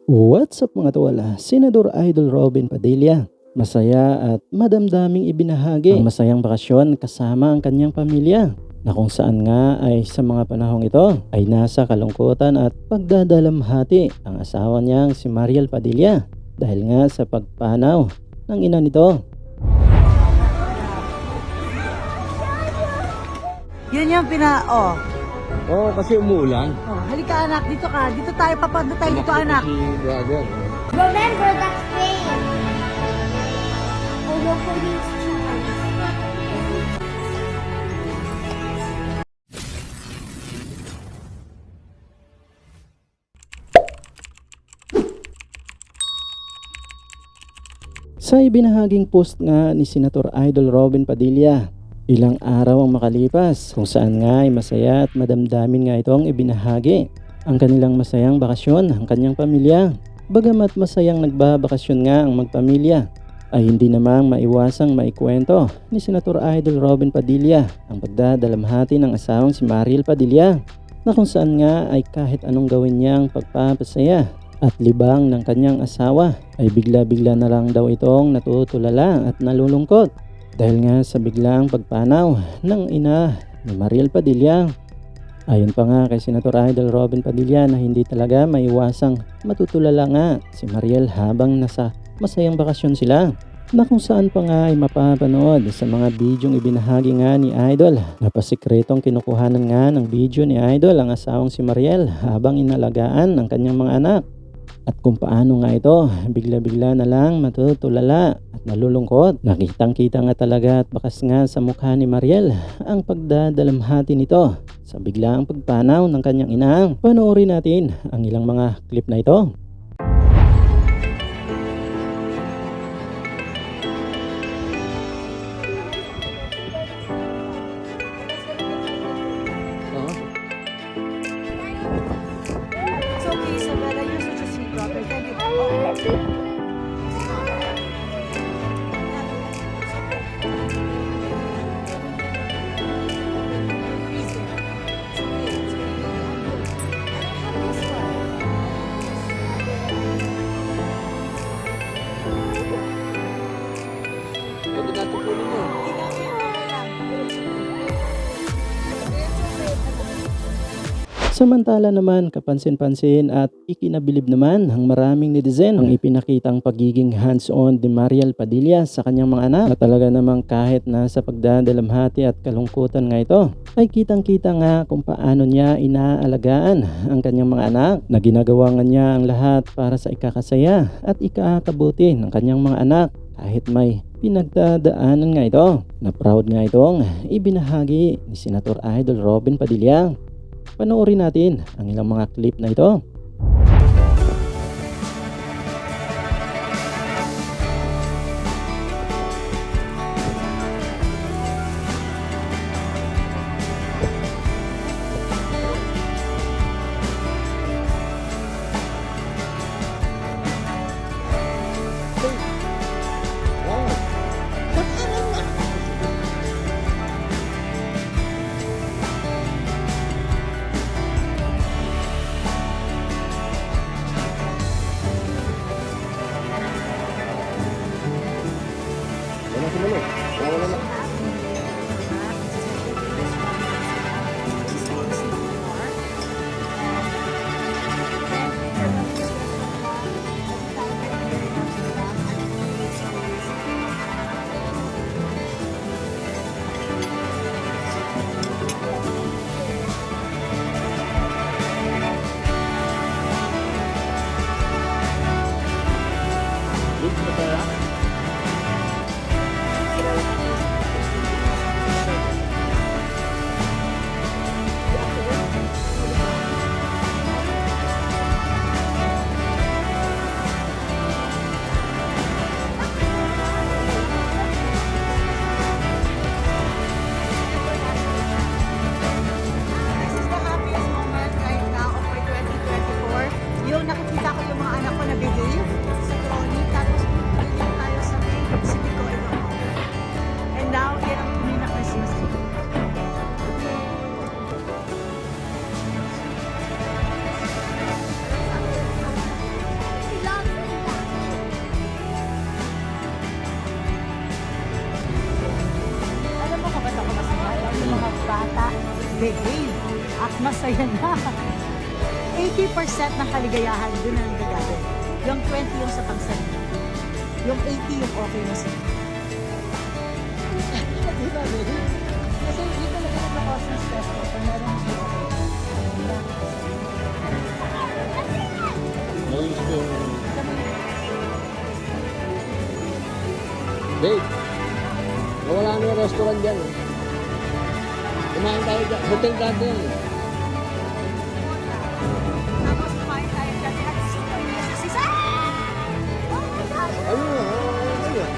What's up mga tuwala? Senador Idol Robin Padilla. Masaya at madamdaming ibinahagi ang masayang bakasyon kasama ang kanyang pamilya na kung saan nga ay sa mga panahong ito ay nasa kalungkutan at pagdadalamhati ang asawa niyang si Mariel Padilla dahil nga sa pagpanaw ng ina nito. Yun yung Oo, kasi umuulan. halika anak, dito ka. Dito tayo, papando tayo dito anak. Si brother. Remember that pain. Ayoko din sa Sa ibinahaging post nga ni Senator Idol Robin Padilla, ilang araw ang makalipas kung saan nga ay masaya at madamdamin nga itong ibinahagi ang kanilang masayang bakasyon ang kanyang pamilya. Bagamat masayang nagbabakasyon nga ang magpamilya, ay hindi namang maiwasang maikwento ni Senator Idol Robin Padilla ang pagdadalamhati ng asawang si Mariel Padilla na kung saan nga ay kahit anong gawin niyang pagpapasaya at libang ng kanyang asawa ay bigla-bigla na lang daw itong natutulala at nalulungkot dahil nga sa biglang pagpanaw ng ina ni Mariel Padilla. Ayon pa nga kay Senator Idol Robin Padilla na hindi talaga maiwasang matutulala nga si Mariel habang nasa masayang bakasyon sila, na kung saan pa nga ay mapapanood sa mga bidyong ibinahagi nga ni Idol na pasikretong kinukuhanan nga ng video ni Idol ang asawang si Mariel habang inalagaan ang kanyang mga anak. At kung paano nga ito bigla-bigla na lang matutulala at nalulungkot. Nakitang-kita nga talaga at bakas nga sa mukha ni Mariel ang pagdadalamhati nito sa biglaang pagpanaw ng kanyang ina. Panoorin natin ang ilang mga clip na ito. It's okay, Isabella. You're such a sweet daughter. Thank you. Huwag natutulog mo. Samantala naman kapansin-pansin at ikinabilib naman ang maraming netizen ang ipinakitang pagiging hands-on ni Mariel Padilla sa kanyang mga anak, na talaga namang kahit nasa pagdadalamhati at kalungkutan nga ito ay kitang-kita nga kung paano niya inaalagaan ang kanyang mga anak, na ginagawa nga niya ang lahat para sa ikakasaya at ikakabuti ng kanyang mga anak kahit may pinagdadaanan nga ito, na proud nga itong ibinahagi ni Senator Idol Robin Padilla. Panoorin natin ang ilang mga clip na ito. masaya na. 80% ng kaligayahan doon ang nagagawa. Yung 20 yung sa pagsarili. Yung 80 yung okay na sila. Di ba, baby? Kasi hindi talaga nag-cause ng stress ko kung meron hindi okay. Nainis ko yung... Babe, nawala na yung restaurant dyan. Kumain tayo dyan. Hotel dati yan. Tapos kumain tayo dyan. At super niya si Cesar! Oh my God! Ayun na, ayun.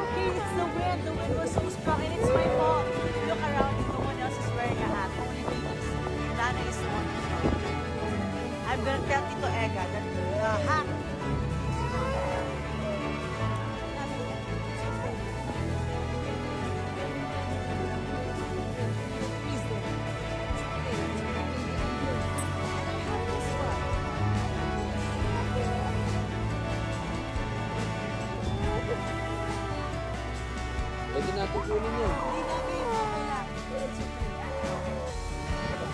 Okay, it's the wind. The wind was so strong and it's my fault. Look around you, no one else is wearing a hat. Only babies. Nana is the one. I'm gonna tell Tito Ega that the hat is not. He's there. This one. Pwede natin kunin yun. Hindi namin okay lang. It's okay.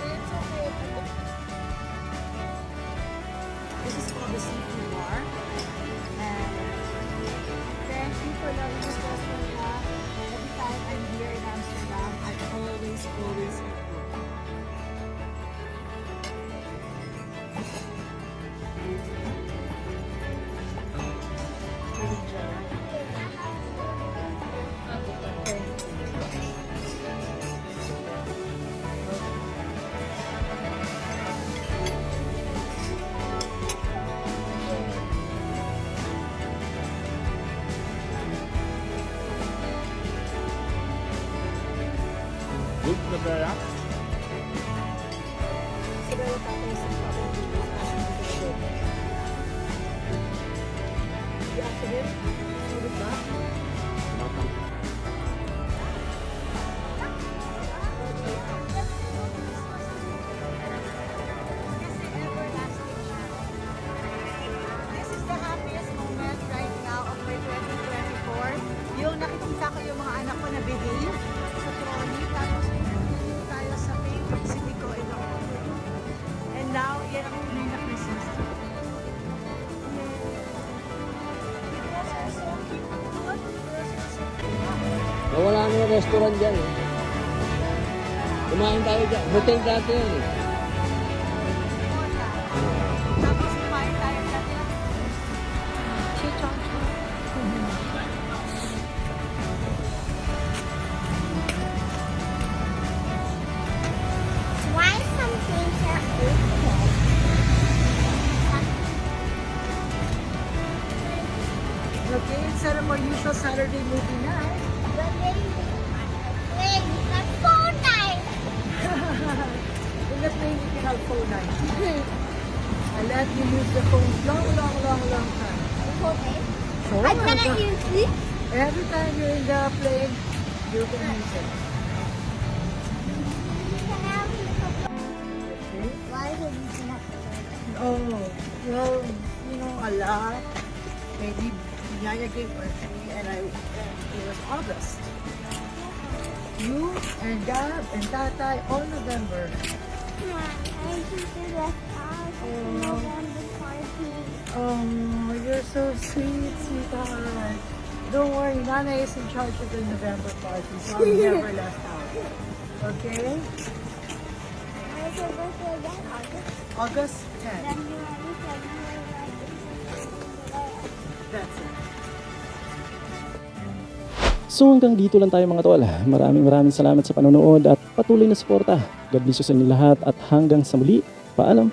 It's okay. This is called the seafood bar. And thank you for loving this restaurant. Every time I'm here in Amsterdam, I always eat food. Really enjoy. Good na pera? Siguro tapos yung Kasi everlasting siya. This is the happiest moment right now of my 2024. Yung nakikita ko yung mga anak ko na behave sa trolley, tapos dito tayo sa favorite city ko, Ilocos. And now, yan ang tunay na Christmas tree. Girls are so cute. Girls are so cute. Nawala na yung restaurant dyan. Kumain tayo dyan. Hotel dati yan. Tapos kumain tayo dati. Chichong. Why some things are open? Okay, instead of our usual Saturday movie night, But wait, that's so nice. in the plane you can have phone night. I let you use the phone long time. Okay. Sure. I'm gonna use this. Every time you're in the plane, you can use it. Okay. Why would you not? Oh, well, you know, a lot. Maybe Yaya gave birth to me, and it was August. You and Gab and Tatay all November. My teacher left out in November 14. Oh, you're so sweet, sweetheart. Don't worry, Nana is in charge of the November party, so I'm never left out. Okay? When's your birthday again? August? August 10. January, February, March, That's it. So hanggang dito lang tayo mga tol. Maraming salamat sa panonood at patuloy na suporta. God bless you sa inyo lahat at hanggang sa muli. Paalam.